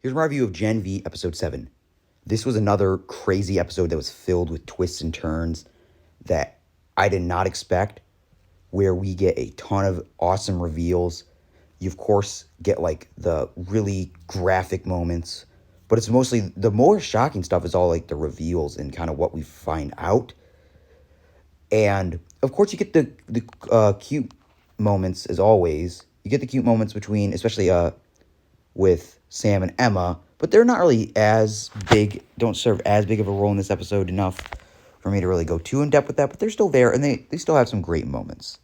Here's my review of Gen V Episode 7. This was another crazy episode that was filled with twists and turns that I did not expect, where we get a ton of awesome reveals. You, of course, get like the really graphic moments, but it's mostly the more shocking stuff is all like the reveals and kind of what we find out. And of course, you get the cute moments as always. You get the cute moments between, especially with Sam and Emma, but they're not really as big, don't serve as big of a role in this episode enough for me to really go too in depth with that, but they're still there and they still have some great moments.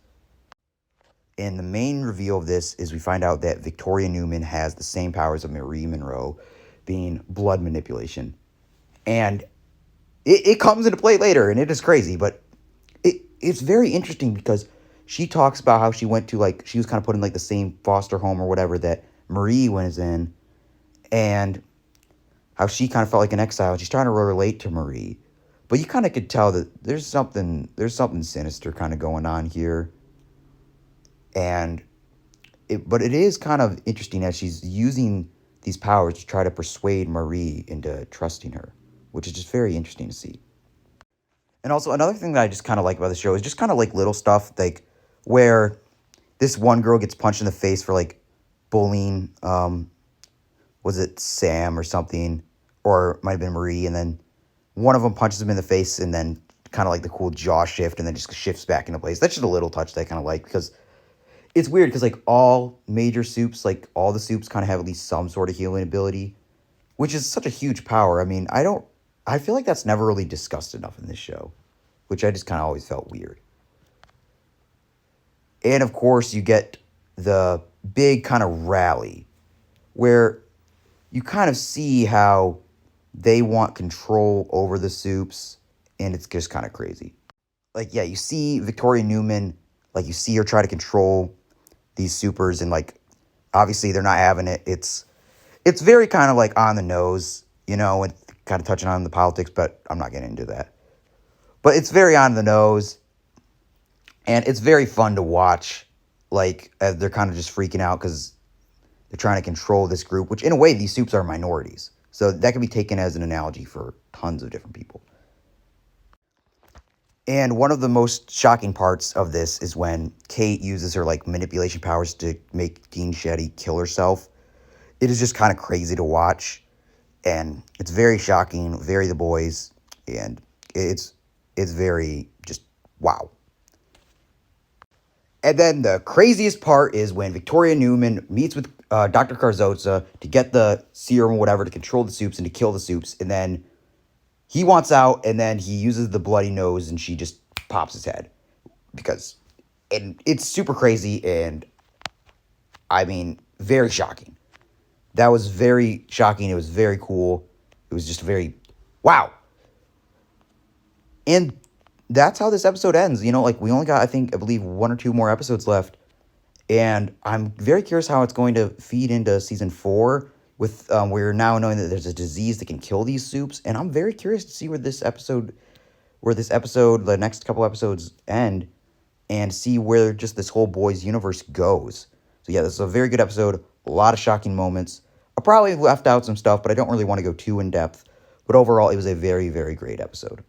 And the main reveal of this is we find out that Victoria Newman has the same powers of Marie Monroe, being blood manipulation. And it comes into play later, and it is crazy, but it's very interesting because she talks about how she went to, like, she was kind of put in, like, the same foster home or whatever that Marie was in, and how she kind of felt like an exile. She's trying to relate to Marie, but you kind of could tell that there's something sinister kind of going on here, and but it is kind of interesting as she's using these powers to try to persuade Marie into trusting her, which is just very interesting to see. And also another thing that I just kind of like about the show is just kind of like little stuff, like where this one girl gets punched in the face for like bullying, was it Sam or something, or it might have been Marie, and then one of them punches him in the face and then kind of like the cool jaw shift and then just shifts back into place. That's just a little touch that I kind of like, because it's weird because like all major soups, like all the soups kind of have at least some sort of healing ability, which is such a huge power. I mean, I feel like that's never really discussed enough in this show, which I just kind of always felt weird. And of course, you get the big kind of rally where you kind of see how they want control over the soups, and it's just kind of crazy. Like, yeah, you see Victoria Newman, like you see her try to control these supers, and like obviously they're not having it. It's very kind of like on the nose, and kind of touching on the politics, but I'm not getting into that. But it's very on the nose, and it's very fun to watch, like as they're kind of just freaking out because they're trying to control this group, which in a way these soups are minorities. So that can be taken as an analogy for tons of different people. And one of the most shocking parts of this is when Kate uses her like manipulation powers to make Dean Shetty kill herself. It is just kind of crazy to watch, and it's very shocking, very The Boys, and it's very just wow. And then the craziest part is when Victoria Newman meets with Dr. Carzoza to get the serum or whatever to control the soups and to kill the soups, and then he wants out, and then he uses the bloody nose, and she just pops his head. And it's super crazy, and I mean, very shocking. That was very shocking. It was very cool. It was just very, wow. And that's how this episode ends. Like we only got, I believe 1 or 2 more episodes left. And I'm very curious how it's going to feed into season 4 with, we're now knowing that there's a disease that can kill these soups. And I'm very curious to see where this episode, the next couple episodes end, and see where just this whole Boys universe goes. So yeah, this is a very good episode. A lot of shocking moments. I probably left out some stuff, but I don't really want to go too in depth. But overall, it was a very, very great episode.